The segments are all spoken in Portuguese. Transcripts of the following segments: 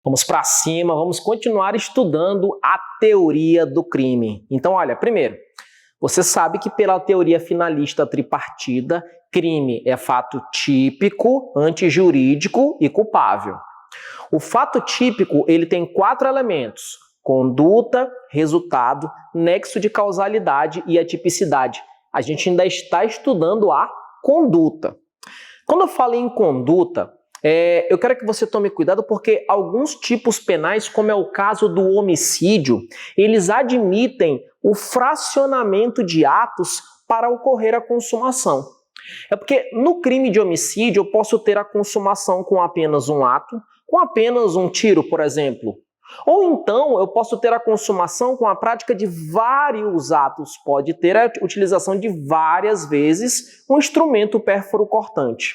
Vamos para cima, vamos continuar estudando a teoria do crime. Então, olha, primeiro, você sabe que pela teoria finalista tripartida, crime é fato típico, antijurídico e culpável. O fato típico, ele tem 4 elementos: conduta, resultado, nexo de causalidade e a tipicidade. A gente ainda está estudando a conduta. Quando eu falo em conduta, eu quero que você tome cuidado porque alguns tipos penais, como é o caso do homicídio, eles admitem o fracionamento de atos para ocorrer a consumação. É porque no crime de homicídio eu posso ter a consumação com apenas um ato, com apenas um tiro, por exemplo. Ou então eu posso ter a consumação com a prática de vários atos, pode ter a utilização de várias vezes um instrumento pérfuro cortante.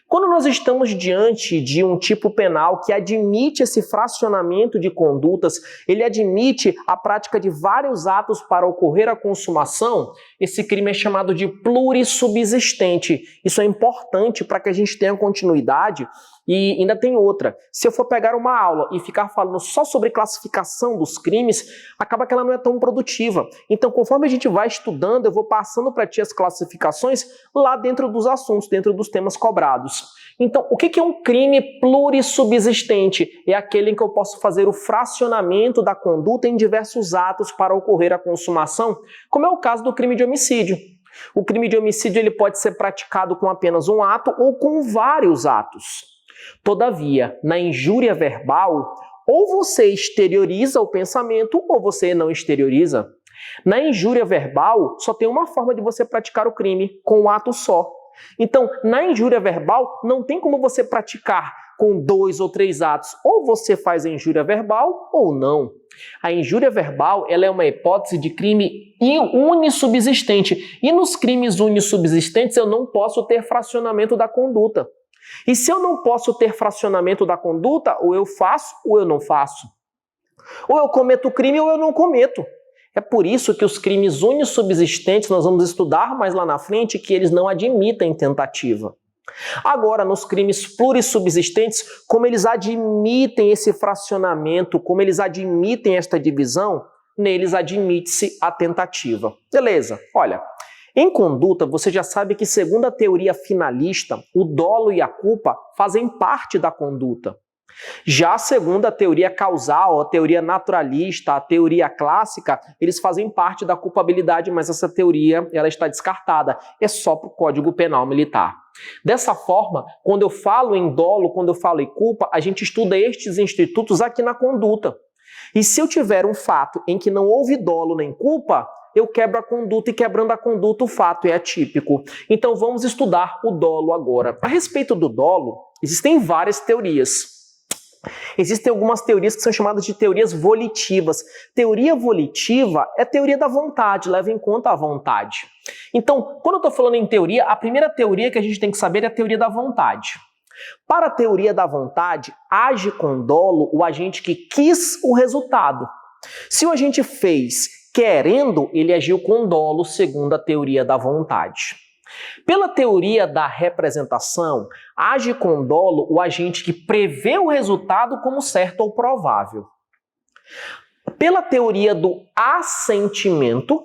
Quando nós estamos diante de um tipo penal que admite esse fracionamento de condutas, ele admite a prática de vários atos para ocorrer a consumação, esse crime é chamado de plurissubsistente. Isso é importante para que a gente tenha continuidade. E ainda tem outra, se eu for pegar uma aula e ficar falando só sobre classificação dos crimes, acaba que ela não é tão produtiva. Então, conforme a gente vai estudando, eu vou passando para ti as classificações lá dentro dos assuntos, dentro dos temas cobrados. Então, o que é um crime plurissubsistente? É aquele em que eu posso fazer o fracionamento da conduta em diversos atos para ocorrer a consumação, como é o caso do crime de homicídio. O crime de homicídio ele pode ser praticado com apenas um ato ou com vários atos. Todavia, na injúria verbal, ou você exterioriza o pensamento ou você não exterioriza. Na injúria verbal, só tem uma forma de você praticar o crime, com um ato só. Então, na injúria verbal, não tem como você praticar com 2 ou 3 atos. Ou você faz a injúria verbal ou não. A injúria verbal ela é uma hipótese de crime unissubsistente. E nos crimes unissubsistentes eu não posso ter fracionamento da conduta. E se eu não posso ter fracionamento da conduta, ou eu faço ou eu não faço. Ou eu cometo o crime ou eu não cometo. É por isso que os crimes unissubsistentes, nós vamos estudar mais lá na frente, que eles não admitem tentativa. Agora, nos crimes plurissubsistentes, como eles admitem esse fracionamento, como eles admitem esta divisão, neles admite-se a tentativa. Beleza, olha, em conduta você já sabe que segundo a teoria finalista, o dolo e a culpa fazem parte da conduta. Já segundo a teoria causal, a teoria naturalista, a teoria clássica, eles fazem parte da culpabilidade, mas essa teoria ela está descartada. É só para o Código Penal Militar. Dessa forma, quando eu falo em dolo, quando eu falo em culpa, a gente estuda estes institutos aqui na conduta. E se eu tiver um fato em que não houve dolo nem culpa, eu quebro a conduta e quebrando a conduta o fato é atípico. Então vamos estudar o dolo agora. A respeito do dolo, existem várias teorias. Existem algumas teorias que são chamadas de teorias volitivas. Teoria volitiva é teoria da vontade, leva em conta a vontade. Então, quando eu estou falando em teoria, a primeira teoria que a gente tem que saber é a teoria da vontade. Para a teoria da vontade, age com dolo o agente que quis o resultado. Se o agente fez querendo, ele agiu com dolo, segundo a teoria da vontade. Pela teoria da representação, age com dolo o agente que prevê o resultado como certo ou provável. Pela teoria do assentimento,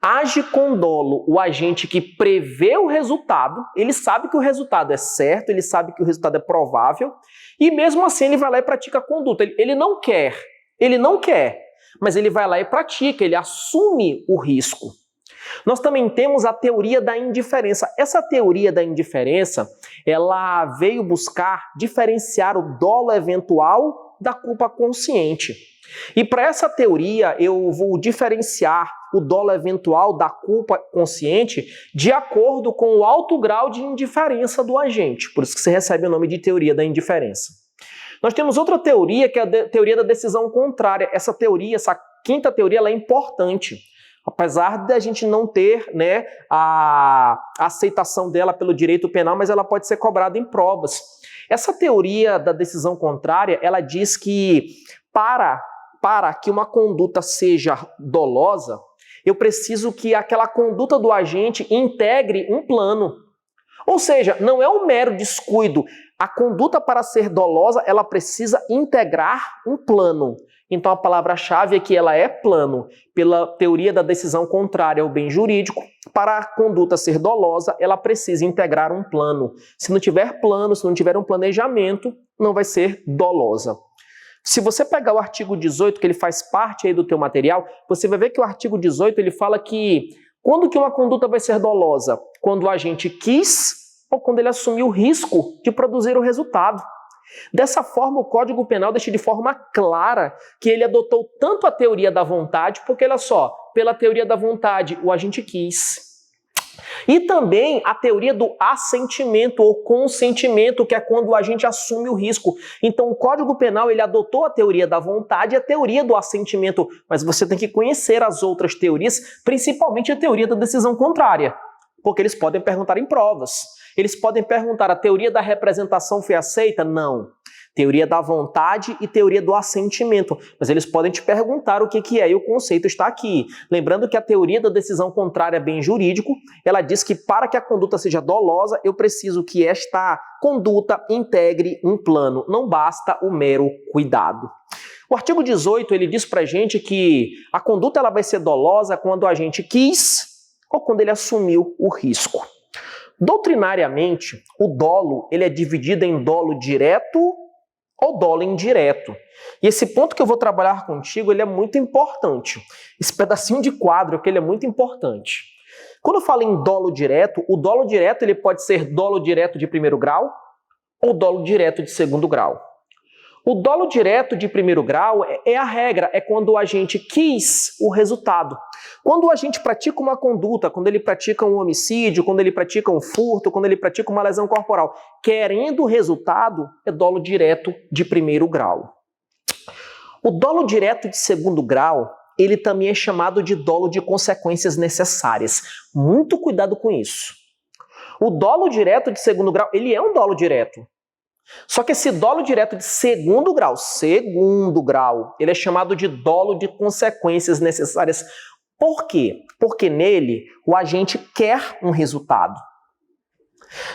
age com dolo o agente que prevê o resultado, ele sabe que o resultado é certo, ele sabe que o resultado é provável, e mesmo assim ele vai lá e pratica a conduta. Ele não quer, mas ele vai lá e pratica, ele assume o risco. Nós também temos a teoria da indiferença. Essa teoria da indiferença, ela veio buscar diferenciar o dolo eventual da culpa consciente. E para essa teoria, eu vou diferenciar o dolo eventual da culpa consciente de acordo com o alto grau de indiferença do agente. Por isso que você recebe o nome de teoria da indiferença. Nós temos outra teoria, que é a teoria da decisão contrária. Essa teoria, essa quinta teoria, ela é importante. Apesar de a gente não ter, a aceitação dela pelo direito penal, mas ela pode ser cobrada em provas. Essa teoria da decisão contrária, ela diz que para que uma conduta seja dolosa, eu preciso que aquela conduta do agente integre um plano. Ou seja, não é um mero descuido. A conduta, para ser dolosa, ela precisa integrar um plano. Então a palavra-chave aqui ela é plano. Pela teoria da decisão contrária ao bem jurídico, para a conduta ser dolosa, ela precisa integrar um plano. Se não tiver plano, se não tiver um planejamento, não vai ser dolosa. Se você pegar o artigo 18, que ele faz parte aí do teu material, você vai ver que o artigo 18 ele fala que quando que uma conduta vai ser dolosa? Quando o agente quis ou quando ele assumiu o risco de produzir o resultado. Dessa forma, o Código Penal deixa de forma clara que ele adotou tanto a teoria da vontade, porque olha só, pela teoria da vontade, o agente quis. E também a teoria do assentimento ou consentimento, que é quando o agente assume o risco. Então o Código Penal ele adotou a teoria da vontade e a teoria do assentimento, mas você tem que conhecer as outras teorias, principalmente a teoria da decisão contrária, porque eles podem perguntar em provas. Eles podem perguntar, a teoria da representação foi aceita? Não. Teoria da vontade e teoria do assentimento. Mas eles podem te perguntar o que é e o conceito está aqui. Lembrando que a teoria da decisão contrária a bem jurídico, ela diz que para que a conduta seja dolosa, eu preciso que esta conduta integre um plano. Não basta o mero cuidado. O artigo 18, ele diz pra gente que a conduta ela vai ser dolosa quando o agente quis ou quando ele assumiu o risco. Doutrinariamente, o dolo ele é dividido em dolo direto ou dolo indireto. E esse ponto que eu vou trabalhar contigo, ele é muito importante. Esse pedacinho de quadro que ele é muito importante. Quando eu falo em dolo direto, o dolo direto ele pode ser dolo direto de primeiro grau ou dolo direto de segundo grau. O dolo direto de primeiro grau é a regra, é quando o agente quis o resultado. Quando o agente pratica uma conduta, quando ele pratica um homicídio, quando ele pratica um furto, quando ele pratica uma lesão corporal, querendo o resultado, é dolo direto de primeiro grau. O dolo direto de segundo grau, ele também é chamado de dolo de consequências necessárias. Muito cuidado com isso. O dolo direto de segundo grau, ele é um dolo direto. Só que esse dolo direto de segundo grau, ele é chamado de dolo de consequências necessárias. Por quê? Porque nele o agente quer um resultado.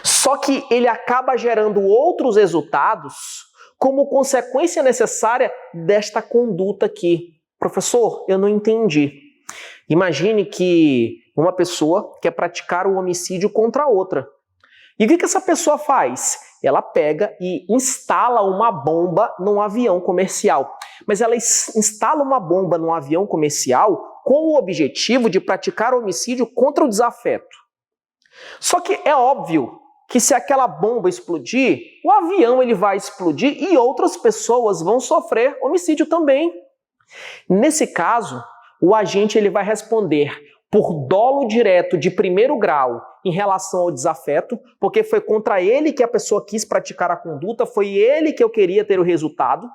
Só que ele acaba gerando outros resultados como consequência necessária desta conduta aqui. Professor, eu não entendi. Imagine que uma pessoa quer praticar um homicídio contra outra. E o que essa pessoa faz? Ela pega e instala uma bomba num avião comercial. Mas ela instala uma bomba num avião comercial com o objetivo de praticar homicídio contra o desafeto. Só que é óbvio que se aquela bomba explodir, o avião ele vai explodir e outras pessoas vão sofrer homicídio também. Nesse caso, o agente ele vai responder por dolo direto de primeiro grau em relação ao desafeto, porque foi contra ele que a pessoa quis praticar a conduta, foi ele que eu queria ter o resultado.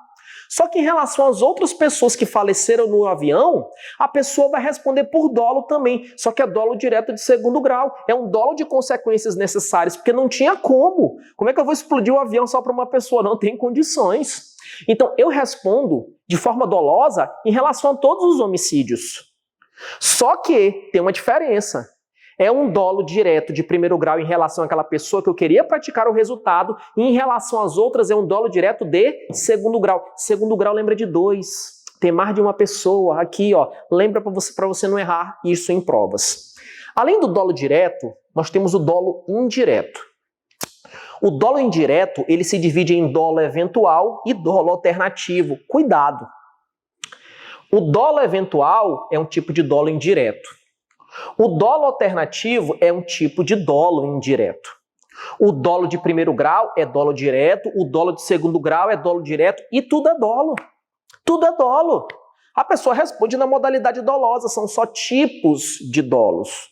Só que em relação às outras pessoas que faleceram no avião, a pessoa vai responder por dolo também, só que é dolo direto de segundo grau, é um dolo de consequências necessárias, porque não tinha como. Como é que eu vou explodir o avião só para uma pessoa? Não tem condições. Então eu respondo de forma dolosa em relação a todos os homicídios. Só que tem uma diferença. É um dolo direto de primeiro grau em relação àquela pessoa que eu queria praticar o resultado, e em relação às outras é um dolo direto de segundo grau. Segundo grau lembra de dois. Tem mais de uma pessoa aqui, ó. Lembra para você não errar isso em provas. Além do dolo direto, nós temos o dolo indireto. O dolo indireto, ele se divide em dolo eventual e dolo alternativo. Cuidado! O dolo eventual é um tipo de dolo indireto. O dolo alternativo é um tipo de dolo indireto. O dolo de primeiro grau é dolo direto, o dolo de segundo grau é dolo direto e tudo é dolo. Tudo é dolo. A pessoa responde na modalidade dolosa, são só tipos de dolos.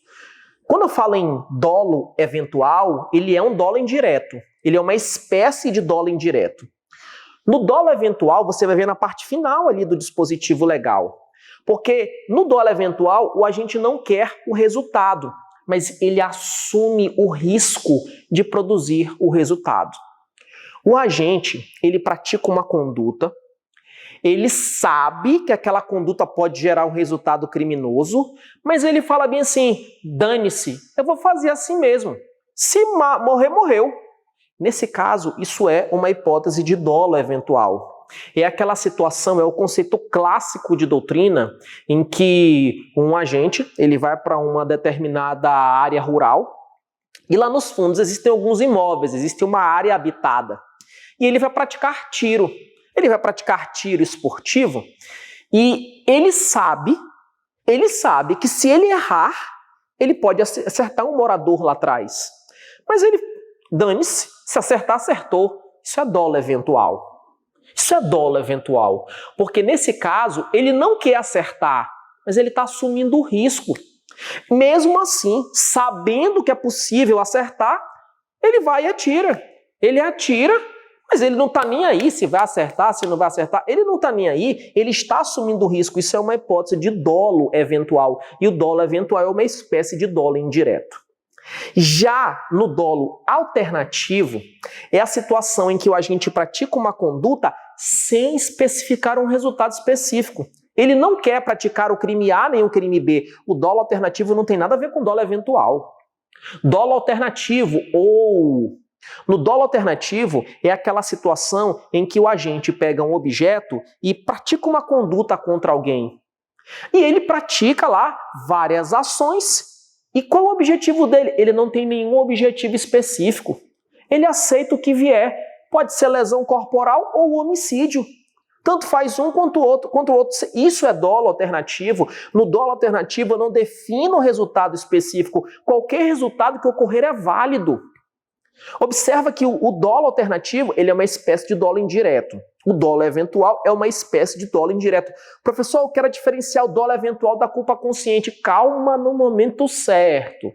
Quando eu falo em dolo eventual, ele é um dolo indireto. Ele é uma espécie de dolo indireto. No dolo eventual, você vai ver na parte final ali do dispositivo legal. Porque no dolo eventual, o agente não quer o resultado, mas ele assume o risco de produzir o resultado. O agente, ele pratica uma conduta, ele sabe que aquela conduta pode gerar um resultado criminoso, mas ele fala bem assim, dane-se, eu vou fazer assim mesmo. Se morrer, morreu. Nesse caso, isso é uma hipótese de dolo eventual. É aquela situação, é o conceito clássico de doutrina em que um agente ele vai para uma determinada área rural e lá nos fundos existem alguns imóveis, existe uma área habitada e ele vai praticar tiro. Ele vai praticar tiro esportivo e ele sabe que se ele errar, ele pode acertar um morador lá atrás. Mas ele, dane-se, se acertar, acertou. Isso é dolo eventual. Isso é dolo eventual. Porque nesse caso, ele não quer acertar, mas ele está assumindo o risco. Mesmo assim, sabendo que é possível acertar, ele vai e atira. Ele atira, mas ele não está nem aí se vai acertar, se não vai acertar. Ele não está nem aí, ele está assumindo o risco. Isso é uma hipótese de dolo eventual. E o dolo eventual é uma espécie de dolo indireto. Já no dolo alternativo, é a situação em que o agente pratica uma conduta sem especificar um resultado específico. Ele não quer praticar o crime A nem o crime B. O dolo alternativo não tem nada a ver com dolo eventual. Dolo alternativo No dolo alternativo é aquela situação em que o agente pega um objeto e pratica uma conduta contra alguém. E ele pratica lá várias ações. E qual o objetivo dele? Ele não tem nenhum objetivo específico. Ele aceita o que vier. Pode ser lesão corporal ou homicídio. Tanto faz um quanto o outro. Isso é dolo alternativo. No dolo alternativo eu não defino o resultado específico. Qualquer resultado que ocorrer é válido. Observa que o dolo alternativo ele é uma espécie de dolo indireto. O dolo eventual é uma espécie de dolo indireto. Professor, eu quero diferenciar o dolo eventual da culpa consciente. Calma no momento certo.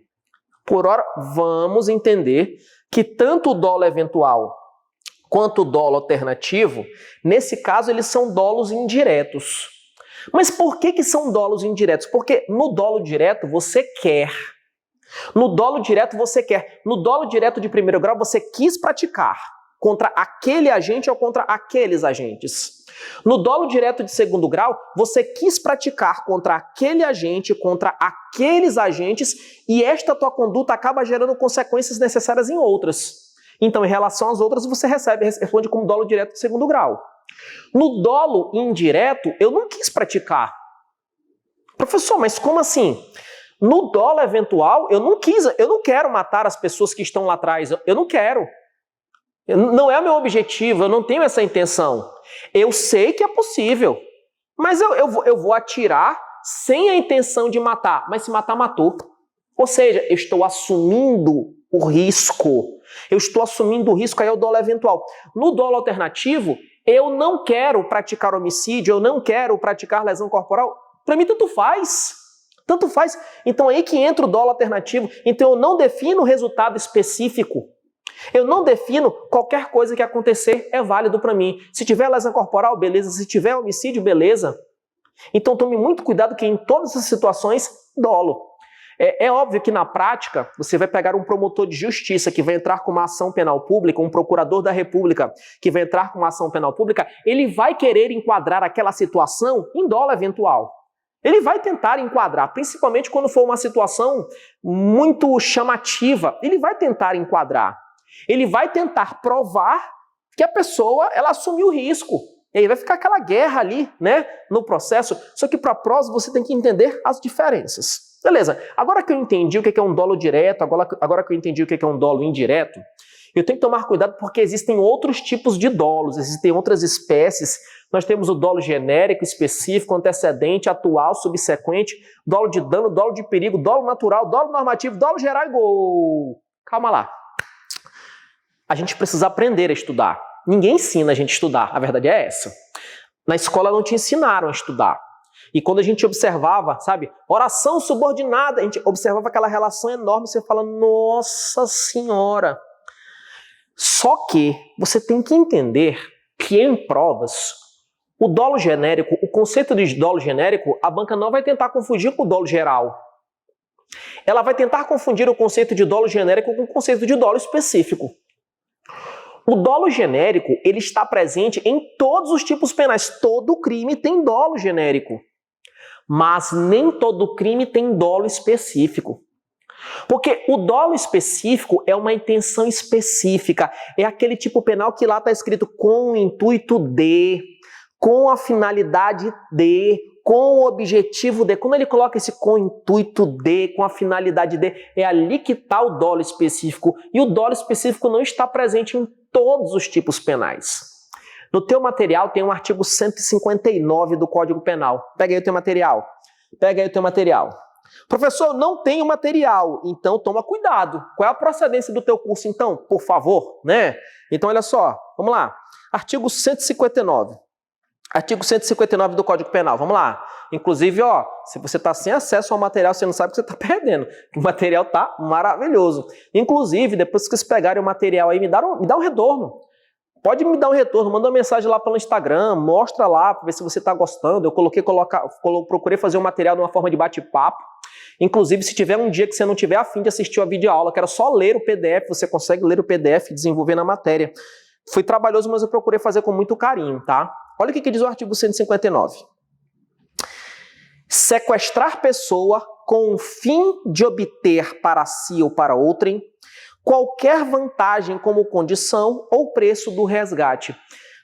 Por ora, vamos entender que tanto o dolo eventual quanto o dolo alternativo, nesse caso, eles são dolos indiretos. Mas por que são dolos indiretos? Porque no dolo direto você quer. No dolo direto você quer. No dolo direto de primeiro grau você quis praticar contra aquele agente ou contra aqueles agentes. No dolo direto de segundo grau, você quis praticar contra aquele agente, contra aqueles agentes, e esta tua conduta acaba gerando consequências necessárias em outras. Então, em relação às outras, você responde como dolo direto de segundo grau. No dolo indireto, eu não quis praticar. Professor, mas como assim? No dolo eventual, eu não quero matar as pessoas que estão lá atrás, eu não quero. Não é o meu objetivo, eu não tenho essa intenção. Eu sei que é possível, mas eu vou atirar sem a intenção de matar, mas se matar, matou. Ou seja, eu estou assumindo o risco. Eu estou assumindo o risco, aí é o dolo eventual. No dolo alternativo, eu não quero praticar homicídio, eu não quero praticar lesão corporal. Para mim, tanto faz. Tanto faz. Então, aí que entra o dolo alternativo. Então, eu não defino o resultado específico. Eu não defino qualquer coisa que acontecer é válido para mim. Se tiver lesão corporal, beleza. Se tiver homicídio, beleza. Então tome muito cuidado que em todas as situações, dolo. É óbvio que na prática, você vai pegar um promotor de justiça que vai entrar com uma ação penal pública, um procurador da República que vai entrar com uma ação penal pública, ele vai querer enquadrar aquela situação em dolo eventual. Ele vai tentar enquadrar, principalmente quando for uma situação muito chamativa, ele vai tentar enquadrar. Ele vai tentar provar que a pessoa ela assumiu o risco. E aí vai ficar aquela guerra ali, né, no processo. Só que para a prosa você tem que entender as diferenças. Beleza, agora que eu entendi o que é um dolo direto, agora que eu entendi o que é um dolo indireto, eu tenho que tomar cuidado porque existem outros tipos de dolos, existem outras espécies. Nós temos o dolo genérico, específico, antecedente, atual, subsequente, dolo de dano, dolo de perigo, dolo natural, dolo normativo, dolo geral e gol. Calma lá. A gente precisa aprender a estudar. Ninguém ensina a gente a estudar, a verdade é essa. Na escola não te ensinaram a estudar. E quando a gente observava, sabe, oração subordinada, a gente observava aquela relação enorme, você fala, nossa senhora. Só que você tem que entender que em provas, o dolo genérico, o conceito de dolo genérico, a banca não vai tentar confundir com o dolo geral. Ela vai tentar confundir o conceito de dolo genérico com o conceito de dolo específico. O dolo genérico, ele está presente em todos os tipos penais. Todo crime tem dolo genérico. Mas nem todo crime tem dolo específico. Porque o dolo específico é uma intenção específica, é aquele tipo penal que lá está escrito com o intuito de, com a finalidade de, com o objetivo de. Quando ele coloca esse com o intuito de, com a finalidade de, é ali que está o dolo específico. E o dolo específico não está presente em todos os tipos penais. No teu material tem um artigo 159 do Código Penal. Pega aí o teu material. Pega aí o teu material. Professor, eu não tenho material, então toma cuidado. Qual é a procedência do teu curso, então? Por favor, né? Então, olha só, vamos lá. Artigo 159. Artigo 159 do Código Penal, vamos lá. Inclusive, ó, se você está sem acesso ao material, você não sabe o que você está perdendo. O material tá maravilhoso. Inclusive, depois que vocês pegarem o material aí, me dá um retorno. Pode me dar um retorno, manda uma mensagem lá pelo Instagram, mostra lá para ver se você está gostando. Eu procurei fazer o material de uma forma de bate-papo. Inclusive, se tiver um dia que você não tiver a fim de assistir a videoaula, que era só ler o PDF, você consegue ler o PDF e desenvolver na matéria. Foi trabalhoso, mas eu procurei fazer com muito carinho, tá? Olha o que diz o artigo 159. Sequestrar pessoa com o fim de obter para si ou para outrem qualquer vantagem como condição ou preço do resgate.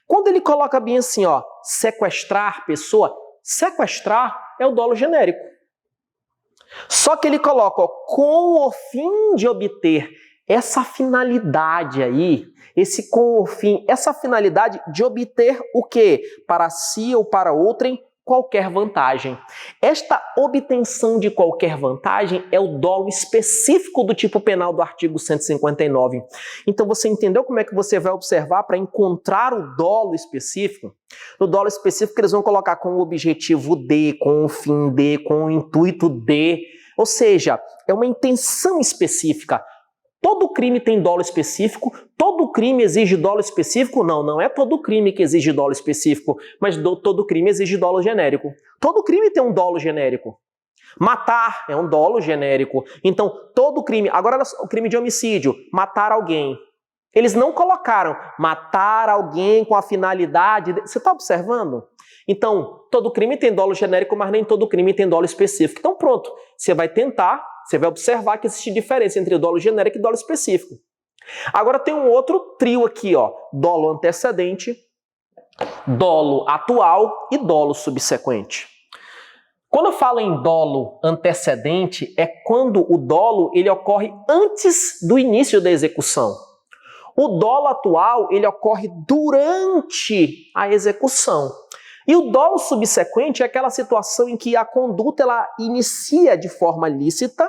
Quando ele coloca bem assim, ó, sequestrar pessoa, sequestrar é o dolo genérico. Só que ele coloca, ó, com o fim de obter, essa finalidade aí, esse com o fim, essa finalidade de obter o quê? Para si ou para outrem, qualquer vantagem. Esta obtenção de qualquer vantagem é o dolo específico do tipo penal do artigo 159. Então você entendeu como é que você vai observar para encontrar o dolo específico? No dolo específico eles vão colocar com o objetivo de, com o fim de, com o intuito de, ou seja, é uma intenção específica. Todo crime tem dolo específico, todo crime exige dolo específico? Não, não é todo crime que exige dolo específico, mas todo crime exige dolo genérico. Todo crime tem um dolo genérico. Matar é um dolo genérico. Então, todo crime... Agora, o crime de homicídio, matar alguém. Eles não colocaram matar alguém com a finalidade... Você está observando? Então, todo crime tem dolo genérico, mas nem todo crime tem dolo específico. Então, pronto, você vai tentar... Você vai observar que existe diferença entre dolo genérico e dolo específico. Agora tem um outro trio aqui, ó, dolo antecedente, dolo atual e dolo subsequente. Quando eu falo em dolo antecedente, é quando o dolo ele ocorre antes do início da execução. O dolo atual ele ocorre durante a execução. E o dolo subsequente é aquela situação em que a conduta ela inicia de forma lícita,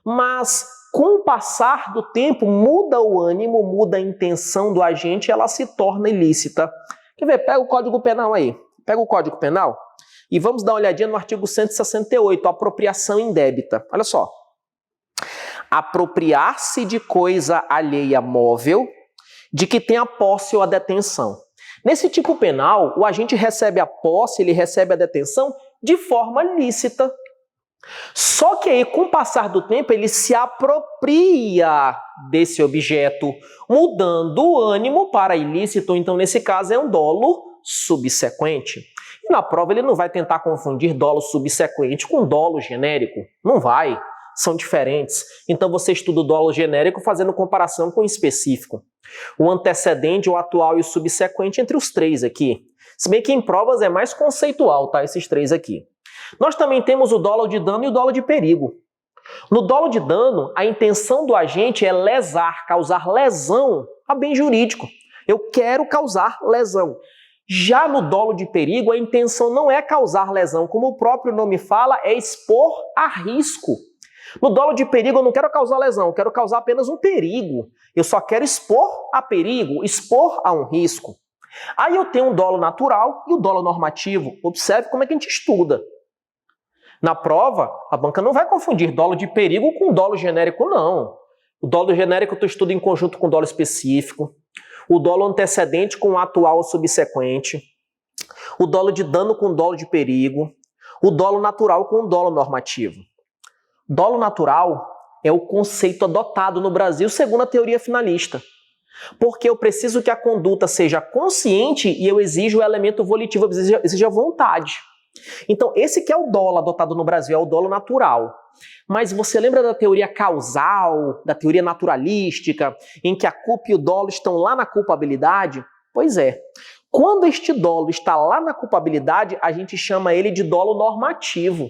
mas com o passar do tempo muda o ânimo, muda a intenção do agente e ela se torna ilícita. Quer ver? Pega o Código Penal aí. Pega o Código Penal e vamos dar uma olhadinha no artigo 168, apropriação indébita. Olha só. Apropriar-se de coisa alheia móvel de que tenha posse ou a detenção. Nesse tipo penal, o agente recebe a posse, ele recebe a detenção de forma lícita. Só que aí, com o passar do tempo, ele se apropria desse objeto, mudando o ânimo para ilícito. Então, nesse caso, é um dolo subsequente. E na prova, ele não vai tentar confundir dolo subsequente com dolo genérico. Não vai. São diferentes. Então, você estuda o dolo genérico fazendo comparação com o específico. O antecedente, o atual e o subsequente entre os três aqui. Se bem que em provas é mais conceitual, tá? Esses três aqui. Nós também temos o dolo de dano e o dolo de perigo. No dolo de dano, a intenção do agente é lesar, causar lesão a bem jurídico. Eu quero causar lesão. Já no dolo de perigo, a intenção não é causar lesão. Como o próprio nome fala, é expor a risco. No dolo de perigo eu não quero causar lesão, eu quero causar apenas um perigo. Eu só quero expor a perigo, expor a um risco. Aí eu tenho um dolo natural e o dolo normativo. Observe como é que a gente estuda. Na prova, a banca não vai confundir dolo de perigo com dolo genérico, não. O dolo genérico tu estuda em conjunto com o dolo específico. O dolo antecedente com o atual ou subsequente. O dolo de dano com o dolo de perigo. O dolo natural com o dolo normativo. Dolo natural é o conceito adotado no Brasil segundo a teoria finalista. Porque eu preciso que a conduta seja consciente e eu exijo o elemento volitivo, eu exijo a vontade. Então, esse que é o dolo adotado no Brasil, é o dolo natural. Mas você lembra da teoria causal, da teoria naturalística, em que a culpa e o dolo estão lá na culpabilidade? Pois é. Quando este dolo está lá na culpabilidade, a gente chama ele de dolo normativo.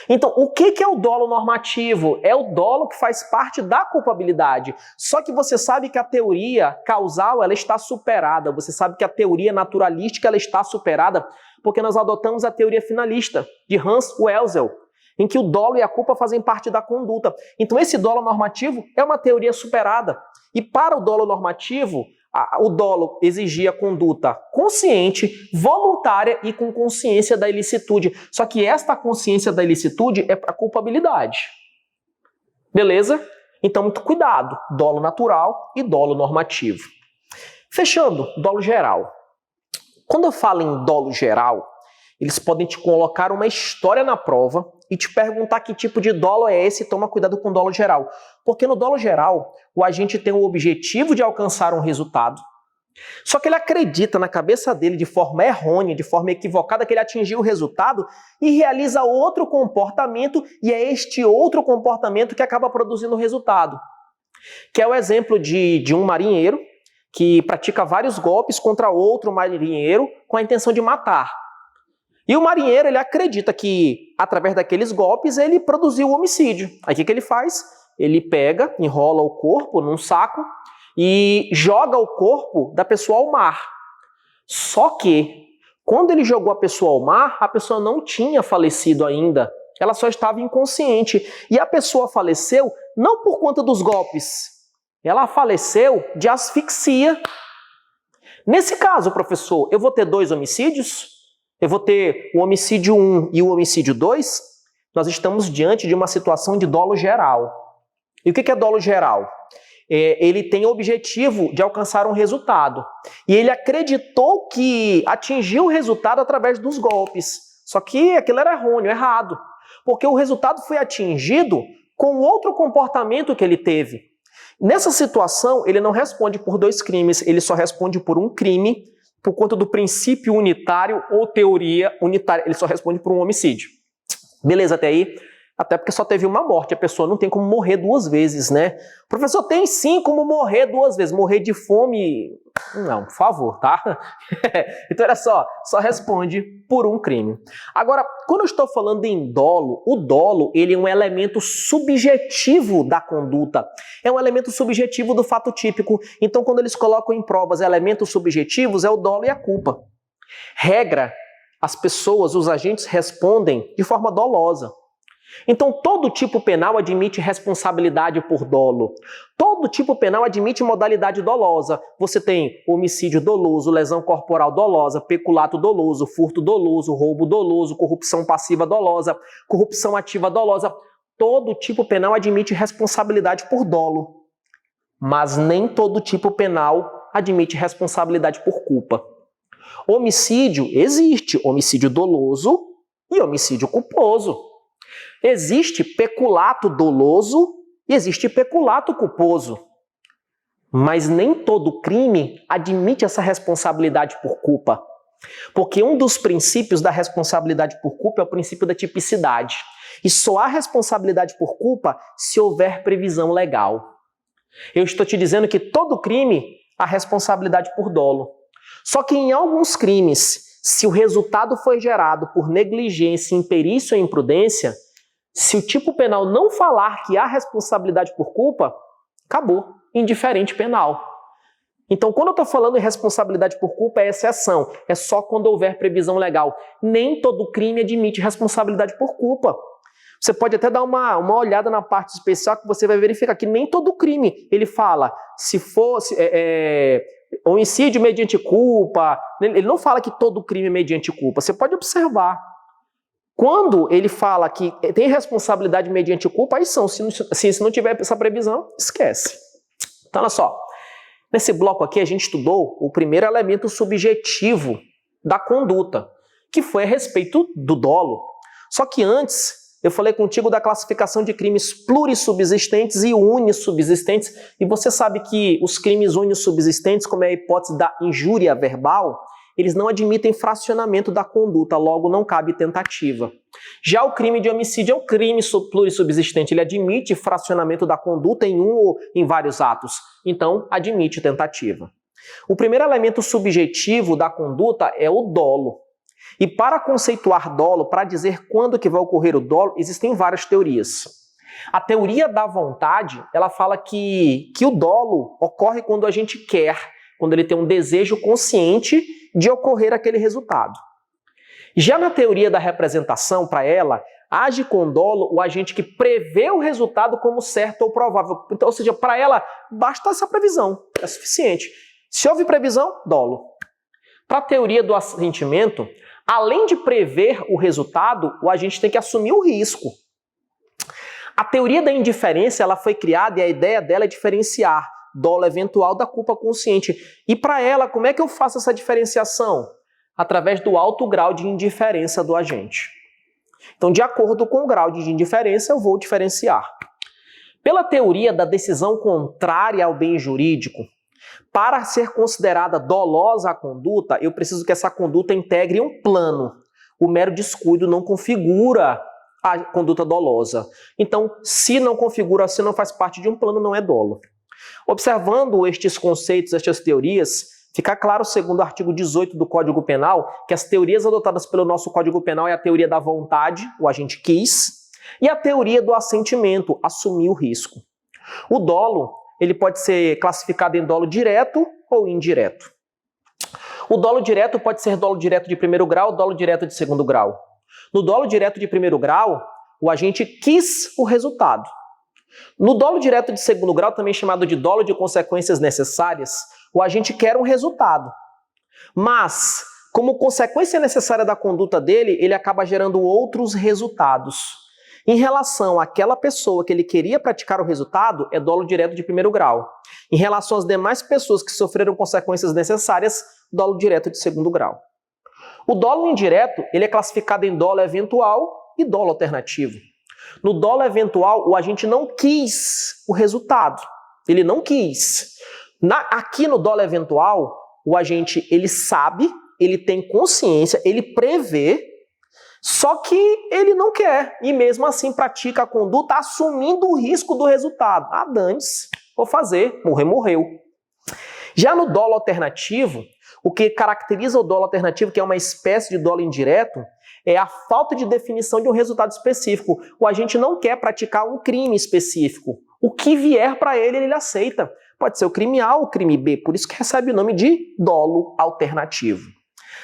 Então, o que é o dolo normativo? É o dolo que faz parte da culpabilidade. Só que você sabe que a teoria causal ela está superada. Você sabe que a teoria naturalística ela está superada porque nós adotamos a teoria finalista de Hans Welzel, em que o dolo e a culpa fazem parte da conduta. Então, esse dolo normativo é uma teoria superada. E para o dolo normativo, o dolo exigia conduta consciente, voluntária e com consciência da ilicitude. Só que esta consciência da ilicitude é para a culpabilidade. Beleza? Então, muito cuidado. Dolo natural e dolo normativo. Fechando, dolo geral. Quando eu falo em dolo geral, eles podem te colocar uma história na prova e te perguntar que tipo de dolo é esse e toma cuidado com o dolo geral. Porque no dolo geral, o agente tem o objetivo de alcançar um resultado, só que ele acredita na cabeça dele de forma errônea, de forma equivocada, que ele atingiu o resultado e realiza outro comportamento, e é este outro comportamento que acaba produzindo o resultado. Que é o exemplo de um marinheiro que pratica vários golpes contra outro marinheiro com a intenção de matar. E o marinheiro, ele acredita que, através daqueles golpes, ele produziu o homicídio. Aí o que ele faz? Ele pega, enrola o corpo num saco e joga o corpo da pessoa ao mar. Só que, quando ele jogou a pessoa ao mar, a pessoa não tinha falecido ainda. Ela só estava inconsciente. E a pessoa faleceu não por conta dos golpes. Ela faleceu de asfixia. Nesse caso, professor, eu vou ter 2 homicídios? Eu vou ter o homicídio 1 e o homicídio 2? Nós estamos diante de uma situação de dolo geral. E o que é dolo geral? Ele tem o objetivo de alcançar um resultado. E ele acreditou que atingiu o resultado através dos golpes. Só que aquilo era errôneo, errado. Porque o resultado foi atingido com outro comportamento que ele teve. Nessa situação, ele não responde por 2 crimes, ele só responde por um crime, por conta do princípio unitário ou teoria unitária. Ele só responde por um homicídio. Beleza até aí? Até porque só teve uma morte, a pessoa não tem como morrer 2 vezes, né? Professor, tem sim como morrer 2 vezes. Morrer de fome... Não, por favor, tá? Então era só responde por um crime. Agora, quando eu estou falando em dolo, o dolo ele é um elemento subjetivo da conduta. É um elemento subjetivo do fato típico. Então, quando eles colocam em provas elementos subjetivos, é o dolo e a culpa. Regra, as pessoas, os agentes respondem de forma dolosa. Então, todo tipo penal admite responsabilidade por dolo. Todo tipo penal admite modalidade dolosa. Você tem homicídio doloso, lesão corporal dolosa, peculato doloso, furto doloso, roubo doloso, corrupção passiva dolosa, corrupção ativa dolosa. Todo tipo penal admite responsabilidade por dolo. Mas nem todo tipo penal admite responsabilidade por culpa. Homicídio existe, homicídio doloso e homicídio culposo. Existe peculato doloso e existe peculato culposo. Mas nem todo crime admite essa responsabilidade por culpa. Porque um dos princípios da responsabilidade por culpa é o princípio da tipicidade. E só há responsabilidade por culpa se houver previsão legal. Eu estou te dizendo que todo crime há responsabilidade por dolo. Só que em alguns crimes, se o resultado foi gerado por negligência, imperícia ou imprudência, se o tipo penal não falar que há responsabilidade por culpa, acabou, indiferente penal. Então, quando eu estou falando em responsabilidade por culpa, é exceção, é só quando houver previsão legal. Nem todo crime admite responsabilidade por culpa. Você pode até dar uma olhada na parte especial que você vai verificar que nem todo crime ele fala, se fosse homicídio mediante culpa, ele não fala que todo crime é mediante culpa. Você pode observar. Quando ele fala que tem responsabilidade mediante culpa, aí são. Se não tiver essa previsão, esquece. Então, olha só. Nesse bloco aqui, a gente estudou o primeiro elemento subjetivo da conduta, que foi a respeito do dolo. Só que antes, eu falei contigo da classificação de crimes plurissubsistentes e unissubsistentes, e você sabe que os crimes unissubsistentes, como é a hipótese da injúria verbal, eles não admitem fracionamento da conduta, logo não cabe tentativa. Já o crime de homicídio é um crime plurissubsistente, ele admite fracionamento da conduta em um ou em vários atos, então admite tentativa. O primeiro elemento subjetivo da conduta é o dolo. E para conceituar dolo, para dizer quando que vai ocorrer o dolo, existem várias teorias. A teoria da vontade, ela fala que o dolo ocorre quando a gente quer, quando ele tem um desejo consciente de ocorrer aquele resultado. Já na teoria da representação, para ela, age com dolo o agente que prevê o resultado como certo ou provável. Então, ou seja, para ela, basta essa previsão, é suficiente. Se houve previsão, dolo. Para a teoria do assentimento, além de prever o resultado, o agente tem que assumir o risco. A teoria da indiferença ela foi criada e a ideia dela é diferenciar dolo eventual da culpa consciente. E para ela, como é que eu faço essa diferenciação? Através do alto grau de indiferença do agente. Então, de acordo com o grau de indiferença, eu vou diferenciar. Pela teoria da decisão contrária ao bem jurídico, para ser considerada dolosa a conduta, eu preciso que essa conduta integre um plano. O mero descuido não configura a conduta dolosa. Então, se não configura, se não faz parte de um plano, não é dolo. Observando estes conceitos, estas teorias, fica claro, segundo o artigo 18 do Código Penal, que as teorias adotadas pelo nosso Código Penal é a teoria da vontade, o agente quis, e a teoria do assentimento, assumir o risco. O dolo, ele pode ser classificado em dolo direto ou indireto. O dolo direto pode ser dolo direto de primeiro grau ou dolo direto de segundo grau. No dolo direto de primeiro grau, o agente quis o resultado. No dolo direto de segundo grau, também chamado de dolo de consequências necessárias, o agente quer um resultado. Mas, como consequência necessária da conduta dele, ele acaba gerando outros resultados. Em relação àquela pessoa que ele queria praticar o resultado, é dolo direto de primeiro grau. Em relação às demais pessoas que sofreram consequências necessárias, dolo direto de segundo grau. O dolo indireto, ele é classificado em dolo eventual e dolo alternativo. No dolo eventual, o agente não quis o resultado. Ele não quis. Aqui no dolo eventual, o agente, ele sabe, ele tem consciência, ele prevê, só que ele não quer. E mesmo assim pratica a conduta assumindo o risco do resultado. Ah, dane-se, vou fazer, morreu. Já no dolo alternativo, o que caracteriza o dolo alternativo, que é uma espécie de dolo indireto, é a falta de definição de um resultado específico. O agente não quer praticar um crime específico. O que vier para ele, ele aceita. Pode ser o crime A ou o crime B, por isso que recebe o nome de dolo alternativo.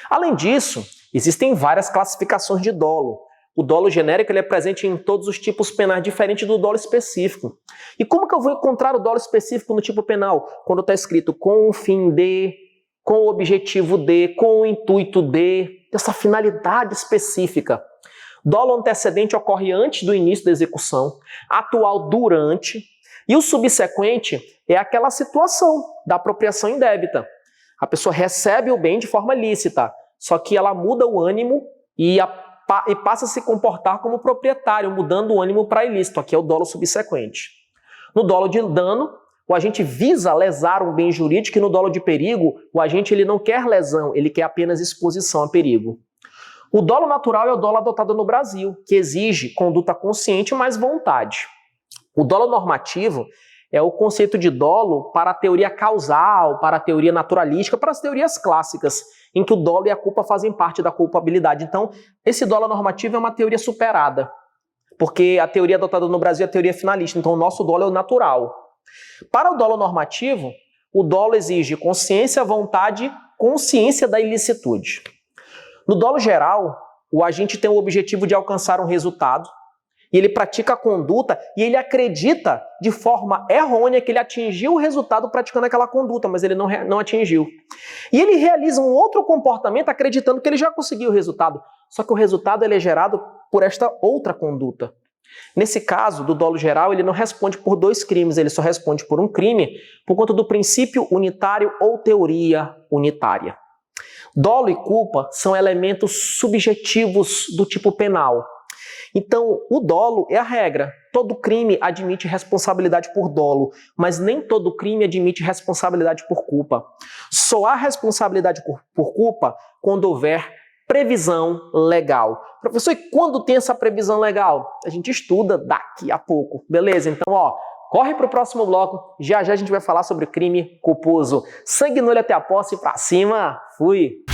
Além disso, existem várias classificações de dolo. O dolo genérico ele é presente em todos os tipos penais, diferente do dolo específico. E como que eu vou encontrar o dolo específico no tipo penal? Quando está escrito com o fim de, com o objetivo de, com o intuito de, essa finalidade específica. Dolo antecedente ocorre antes do início da execução, atual durante, e o subsequente é aquela situação da apropriação indébita. A pessoa recebe o bem de forma lícita, só que ela muda o ânimo e passa a se comportar como proprietário, mudando o ânimo para ilícito. Aqui é o dolo subsequente. No dolo de dano, o agente visa lesar um bem jurídico, e no dolo de perigo, o agente ele não quer lesão, ele quer apenas exposição a perigo. O dolo natural é o dolo adotado no Brasil, que exige conduta consciente mais vontade. O dolo normativo é o conceito de dolo para a teoria causal, para a teoria naturalística, para as teorias clássicas, em que o dolo e a culpa fazem parte da culpabilidade. Então, esse dolo normativo é uma teoria superada, porque a teoria adotada no Brasil é a teoria finalista, então o nosso dolo é o natural. Para o dolo normativo, o dolo exige consciência, vontade, consciência da ilicitude. No dolo geral, o agente tem o objetivo de alcançar um resultado, e ele pratica a conduta e ele acredita de forma errônea que ele atingiu o resultado praticando aquela conduta, mas ele não atingiu. E ele realiza um outro comportamento acreditando que ele já conseguiu o resultado, só que o resultado ele é gerado por esta outra conduta. Nesse caso, do dolo geral, ele não responde por dois crimes, ele só responde por um crime por conta do princípio unitário ou teoria unitária. Dolo e culpa são elementos subjetivos do tipo penal. Então, o dolo é a regra. Todo crime admite responsabilidade por dolo, mas nem todo crime admite responsabilidade por culpa. Só há responsabilidade por culpa quando houver previsão legal. Professor, e quando tem essa previsão legal? A gente estuda daqui a pouco, beleza? Então, corre para o próximo bloco. Já já a gente vai falar sobre crime culposo. Sangue no olho até a posse, pra cima. Fui!